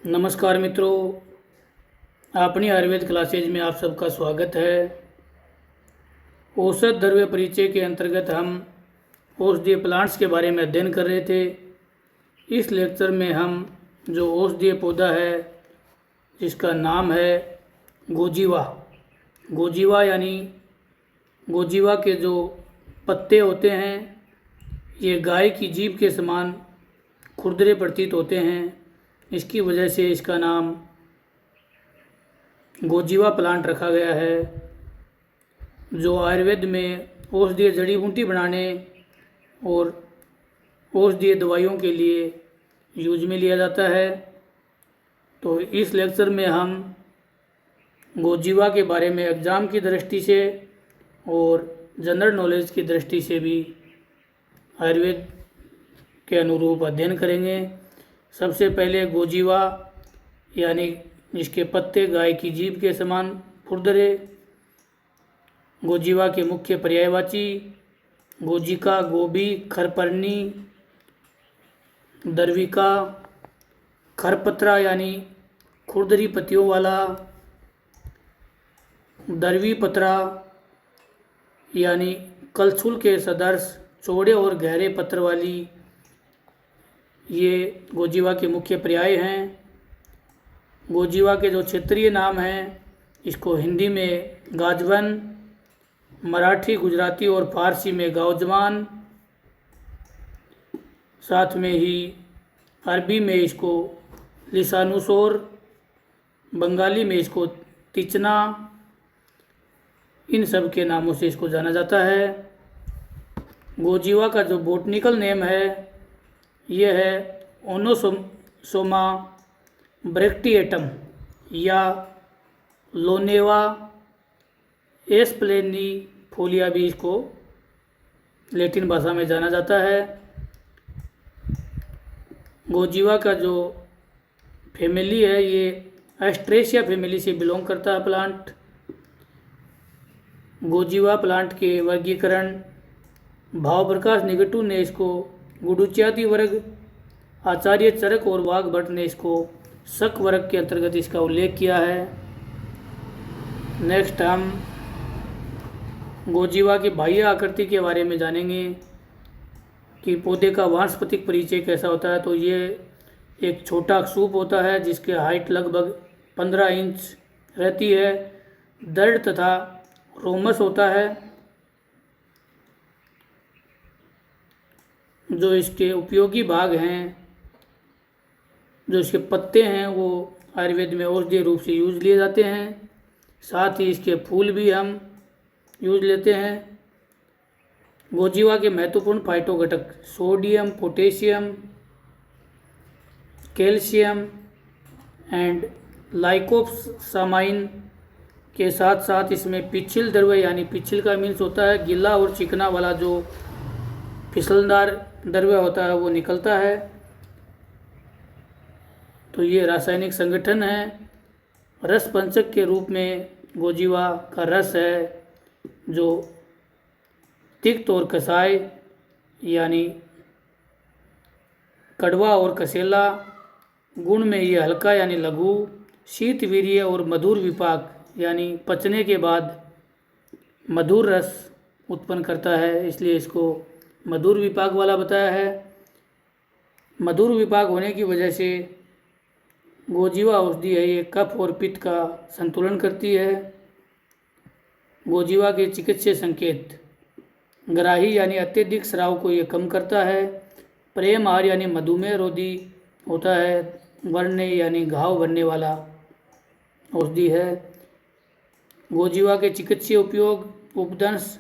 नमस्कार मित्रों, अपनी आयुर्वेद क्लासेज में आप सबका स्वागत है। औषध द्रव्य परिचय के अंतर्गत हम औषधीय प्लांट्स के बारे में अध्ययन कर रहे थे। इस लेक्चर में हम जो औषधीय पौधा है जिसका नाम है गोजीवा। गोजीवा यानी गोजीवा के जो पत्ते होते हैं ये गाय की जीभ के समान खुरदरे प्रतीत होते हैं। इसकी वजह से इसका नाम गोजीवा प्लांट रखा गया है, जो आयुर्वेद में औषधीय जड़ी बूटी बनाने और औषधीय दवाइयों के लिए यूज में लिया जाता है। तो इस लेक्चर में हम गोजीवा के बारे में एग्ज़ाम की दृष्टि से और जनरल नॉलेज की दृष्टि से भी आयुर्वेद के अनुरूप अध्ययन करेंगे। सबसे पहले गोजीवा यानी जिसके पत्ते गाय की जीभ के समान खुरदरे। गोजीवा के मुख्य पर्यायवाची गोजिका, गोबी, खरपर्णी, दरविका, खरपत्रा यानी खुरदरी पत्तियों वाला, दरवी पत्रा यानी कलछुल के सदृश चौड़े और गहरे पत्र वाली, ये गोजीवा के मुख्य पर्याय हैं। गोजीवा के जो क्षेत्रीय नाम हैं इसको हिंदी में गाजवन, मराठी, गुजराती और फारसी में गावजमान, साथ में ही अरबी में इसको लिसानुसोर, बंगाली में इसको तिचना, इन सब के नामों से इसको जाना जाता है। गोजीवा का जो बोटनिकल नेम है यह है ओनोसोमा ब्रैक्टिएटम या लोनेवा एस्प्लेनिफोलिया भी इसको लैटिन भाषा में जाना जाता है। गोजीवा का जो फैमिली है ये एस्ट्रेशिया फैमिली से बिलोंग करता है प्लांट। गोजीवा प्लांट के वर्गीकरण भाव प्रकाश निगटू ने इसको गुडुच्यादि वर्ग, आचार्य चरक और वाघ भट्ट ने इसको शक वर्ग के अंतर्गत इसका उल्लेख किया है। नेक्स्ट हम गोजीवा की बाह्य आकृति के बारे में जानेंगे कि पौधे का वानस्पतिक परिचय कैसा होता है। तो ये एक छोटा सूप होता है जिसकी हाइट लगभग 15 इंच रहती है। दृढ़ तथा रोमस होता है। जो इसके उपयोगी भाग हैं, जो इसके पत्ते हैं, वो आयुर्वेद में औषधीय रूप से यूज लिए जाते हैं। साथ ही इसके फूल भी हम यूज लेते हैं। गोजीवा के महत्वपूर्ण फाइटो घटक सोडियम, पोटेशियम, कैल्शियम एंड लाइकोसामाइन के साथ साथ इसमें पिच्छिल द्रव्य यानी पिच्छिल का मीन्स होता है गीला और चिकना वाला जो फिसलदार द्रव्य होता है वो निकलता है। तो ये रासायनिक संगठन है। रस पंचक के रूप में गोजीवा का रस है जो तिक्त और कसाय यानी कड़वा और कसेला। गुण में ये हल्का यानी लघु, शीत वीर्य और मधुर विपाक यानी पचने के बाद मधुर रस उत्पन्न करता है, इसलिए इसको मधुर विपाक वाला बताया है। मधुर विपाक होने की वजह से गोजीवा औषधि है, ये कफ और पित्त का संतुलन करती है। गोजीवा के चिकित्सीय संकेत ग्राही यानी अत्यधिक स्राव को ये कम करता है। प्रेम आहार यानी मधुमेह रोधी होता है। वर्ण्य यानी घाव भरने वाला औषधि है। गोजीवा के चिकित्सीय उपयोग उपदंश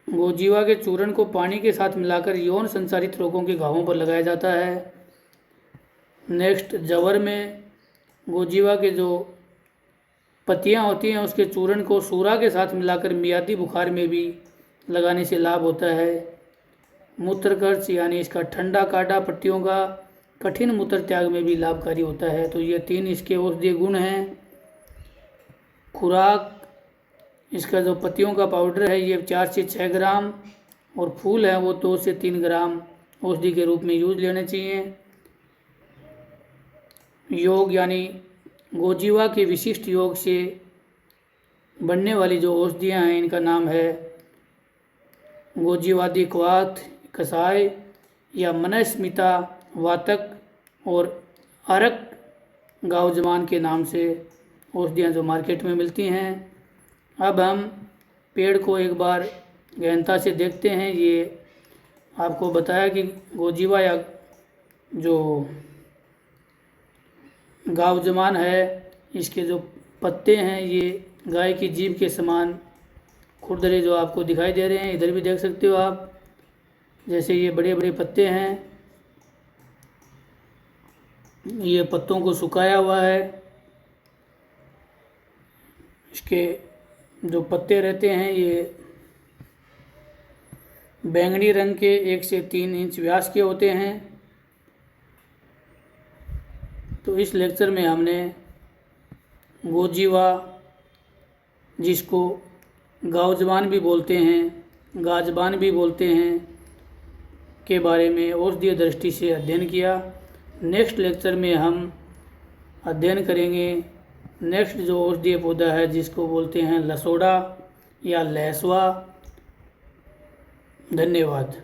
गोजीवा के चूर्ण को पानी के साथ मिलाकर यौन संचारित रोगों के घावों पर लगाया जाता है। नेक्स्ट जवर में गोजीवा के जो पत्तियां होती हैं उसके चूर्ण को सूरा के साथ मिलाकर मियादी बुखार में भी लगाने से लाभ होता है। मूत्रकर्ष यानी इसका ठंडा काढ़ा पट्टियों का कठिन मूत्र त्याग में भी लाभकारी होता है। तो ये 3 इसके औषधीय गुण हैं। खुराक इसका जो पत्तियों का पाउडर है ये 4 से 6 ग्राम और फूल है वो 2 से 3 ग्राम औषधि के रूप में यूज लेने चाहिए। योग यानी गोजीवा के विशिष्ट योग से बनने वाली जो औषधियाँ हैं इनका नाम है गोजीवादी क्वाथ कसाय या मनस्मिता वातक और अरक गावजमान के नाम से औषधियाँ जो मार्केट में मिलती हैं। अब हम पेड़ को एक बार गहनता से देखते हैं। ये आपको बताया कि गोजीवा या जो गावजमान है इसके जो पत्ते हैं ये गाय की जीभ के समान खुरदरे जो आपको दिखाई दे रहे हैं, इधर भी देख सकते हो आप, जैसे ये बड़े बड़े पत्ते हैं। ये पत्तों को सुखाया हुआ है। इसके जो पत्ते रहते हैं ये बैंगनी रंग के 1 से 3 इंच व्यास के होते हैं। तो इस लेक्चर में हमने गोजीवा, जिसको गावजमान भी बोलते हैं, गाजबान भी बोलते हैं, के बारे में औषधीय दृष्टि से अध्ययन किया। नेक्स्ट लेक्चर में हम अध्ययन करेंगे नेक्स्ट जो औषधीय पौधा है जिसको बोलते हैं लसोड़ा या लहसुआ। धन्यवाद।